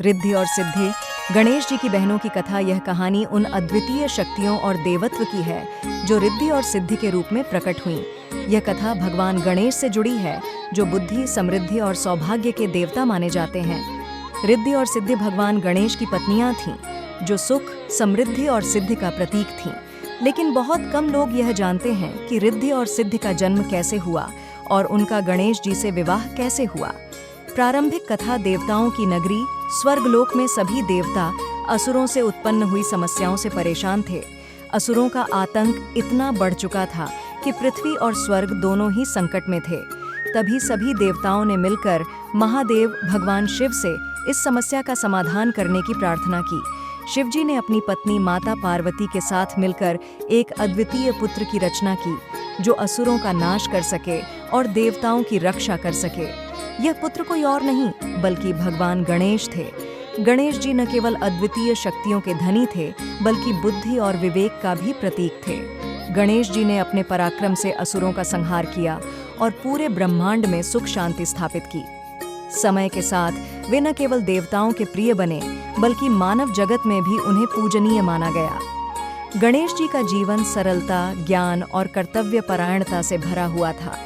रिद्धि और सिद्धि। गणेश जी की बहनों की कथा। यह कहानी उन अद्वितीय शक्तियों और देवत्व की है जो रिद्धि और सिद्धि के रूप में प्रकट हुई। यह कथा भगवान गणेश से जुड़ी है, जो बुद्धि, समृद्धि और सौभाग्य के देवता माने जाते हैं। रिद्धि और सिद्धि भगवान गणेश की पत्नियां थीं, जो सुख, समृद्धि और सिद्धि का प्रतीक थीं। लेकिन बहुत कम लोग यह जानते हैं कि रिद्धि और सिद्धि का जन्म कैसे हुआ और उनका गणेश जी से विवाह कैसे हुआ। प्रारंभिक कथा देवताओं की नगरी स्वर्गलोक में सभी देवता असुरों से उत्पन्न हुई समस्याओं से परेशान थे। असुरों का आतंक इतना बढ़ चुका था कि पृथ्वी और स्वर्ग दोनों ही संकट में थे। तभी सभी देवताओं ने मिलकर महादेव भगवान शिव से इस समस्या का समाधान करने की प्रार्थना की। शिवजी ने अपनी पत्नी माता पार्वती के साथ मिलकर एक अद्वितीय पुत्र की रचना की, जो असुरों का नाश कर सके और देवताओं की रक्षा कर सके। यह पुत्र कोई और नहीं बल्कि भगवान गणेश थे। गणेश जी न केवल अद्वितीय शक्तियों के धनी थे, बल्कि बुद्धि और विवेक का भी प्रतीक थे। गणेश जी ने अपने पराक्रम से असुरों का संहार किया और पूरे ब्रह्मांड में सुख शांति स्थापित की। समय के साथ वे न केवल देवताओं के प्रिय बने, बल्कि मानव जगत में भी उन्हें पूजनीय माना गया। गणेश जी का जीवन सरलता, ज्ञान और कर्तव्य परायणता से भरा हुआ था,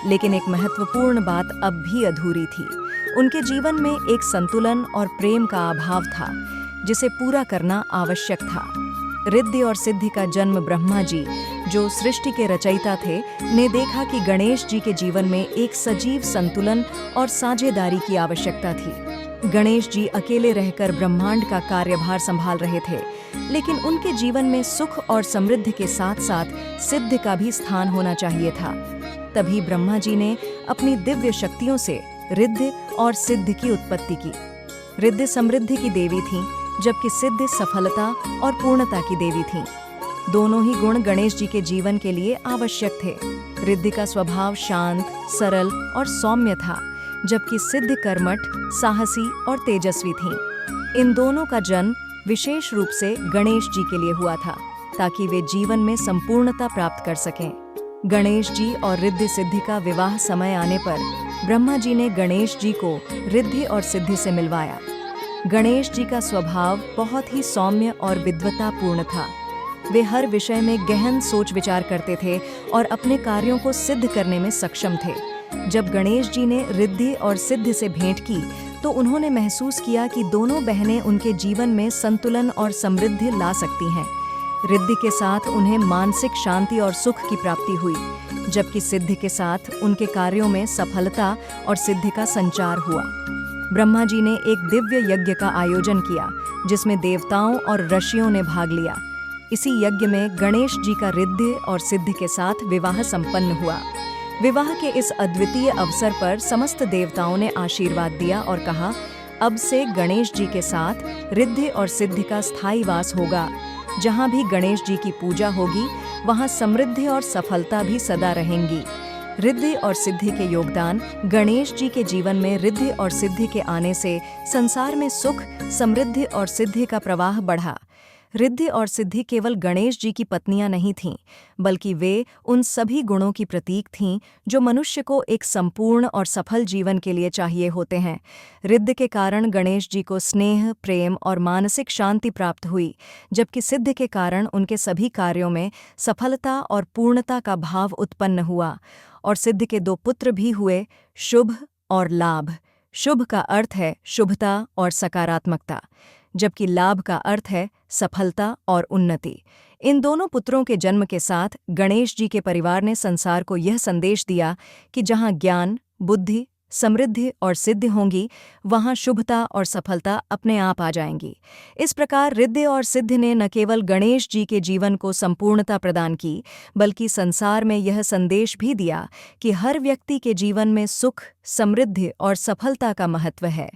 लेकिन एक महत्वपूर्ण बात अब भी अधूरी थी। उनके जीवन में एक संतुलन और प्रेम का अभाव था, जिसे पूरा करना आवश्यक था। रिद्धि और सिद्धि का जन्म ब्रह्मा जी, जो सृष्टि के रचयिता थे, ने देखा कि गणेश जी के जीवन में एक सजीव संतुलन और साझेदारी की आवश्यकता थी। गणेश जी अकेले रहकर ब्रह्मांड का कार्यभार संभाल रहे थे, लेकिन उनके जीवन में सुख और समृद्धि के साथ साथ सिद्धि का भी स्थान होना चाहिए था। तभी ब्रह्मा जी ने अपनी दिव्य शक्तियों से रिद्धि और सिद्धि की उत्पत्ति की। रिद्धि समृद्धि की देवी थीं, जबकि सिद्धि सफलता और पूर्णता की देवी थीं। दोनों ही गुण गणेश जी के जीवन के लिए आवश्यक थे। रिद्धि का स्वभाव शांत, सरल और सौम्य था, जबकि सिद्धि कर्मठ, साहसी और तेजस्वी थीं। इन दोनों का जन्म विशेष रूप से गणेश जी के लिए हुआ था, ताकि वे जीवन में संपूर्णता प्राप्त कर सकें। गणेश जी और रिद्धि सिद्धि का विवाह समय आने पर ब्रह्मा जी ने गणेश जी को रिद्धि और सिद्धि से मिलवाया। गणेश जी का स्वभाव बहुत ही सौम्य और विद्वतापूर्ण था। वे हर विषय में गहन सोच विचार करते थे और अपने कार्यों को सिद्ध करने में सक्षम थे। जब गणेश जी ने रिद्धि और सिद्धि से भेंट की, तो उन्होंने महसूस किया कि दोनों बहनें उनके जीवन में संतुलन और समृद्धि ला सकती हैं। रिद्धि के साथ उन्हें मानसिक शांति और सुख की प्राप्ति हुई, जबकि सिद्धि के साथ उनके कार्यों में सफलता और सिद्धि का संचार हुआ। ब्रह्मा जी ने एक दिव्य यज्ञ का आयोजन किया, जिसमें देवताओं और ऋषियों ने भाग लिया। इसी यज्ञ में गणेश जी का रिद्धि और सिद्धि के साथ विवाह संपन्न हुआ। विवाह के इस अद्वितीय अवसर पर समस्त देवताओं ने आशीर्वाद दिया और कहा, अब से गणेश जी के साथ रिद्धि और सिद्धि का स्थायी वास होगा। जहाँ भी गणेश जी की पूजा होगी, वहाँ समृद्धि और सफलता भी सदा रहेंगी। रिद्धि और सिद्धि के योगदान। गणेश जी के जीवन में रिद्धि और सिद्धि के आने से संसार में सुख, समृद्धि और सिद्धि का प्रवाह बढ़ा। रिद्धि और सिद्धि केवल गणेश जी की पत्नियां नहीं थीं, बल्कि वे उन सभी गुणों की प्रतीक थीं जो मनुष्य को एक संपूर्ण और सफल जीवन के लिए चाहिए होते हैं। रिद्धि के कारण गणेश जी को स्नेह, प्रेम और मानसिक शांति प्राप्त हुई, जबकि सिद्धि के कारण उनके सभी कार्यों में सफलता और पूर्णता का भाव उत्पन्न हुआ। और सिद्धि के दो पुत्र भी हुए, शुभ और लाभ। शुभ का अर्थ है शुभता और सकारात्मकता, जबकि लाभ का अर्थ है सफलता और उन्नति। इन दोनों पुत्रों के जन्म के साथ गणेश जी के परिवार ने संसार को यह संदेश दिया कि जहाँ ज्ञान, बुद्धि, समृद्धि और सिद्धि होंगी, वहाँ शुभता और सफलता अपने आप आ जाएंगी। इस प्रकार रिद्धि और सिद्धि ने न केवल गणेश जी के जीवन को संपूर्णता प्रदान की, बल्कि संसार में यह संदेश भी दिया कि हर व्यक्ति के जीवन में सुख, समृद्धि और सफलता का महत्व है।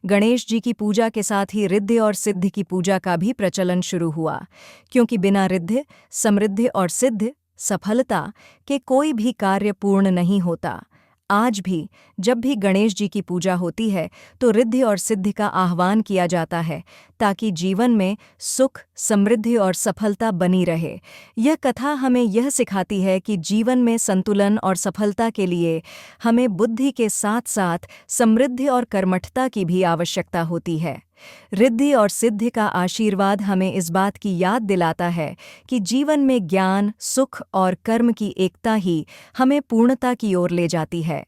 गणेश जी की पूजा के साथ ही रिद्धि और सिद्धि की पूजा का भी प्रचलन शुरू हुआ, क्योंकि बिना रिद्धि, समृद्धि और सिद्धि, सफलता के कोई भी कार्य पूर्ण नहीं होता। आज भी जब भी गणेश जी की पूजा होती है, तो रिद्धि और सिद्धि का आह्वान किया जाता है, ताकि जीवन में सुख, समृद्धि और सफलता बनी रहे। यह कथा हमें यह सिखाती है कि जीवन में संतुलन और सफलता के लिए हमें बुद्धि के साथ साथ समृद्धि और कर्मठता की भी आवश्यकता होती है। रिद्धि और सिद्धि का आशीर्वाद हमें इस बात की याद दिलाता है कि जीवन में ज्ञान, सुख और कर्म की एकता ही हमें पूर्णता की ओर ले जाती है।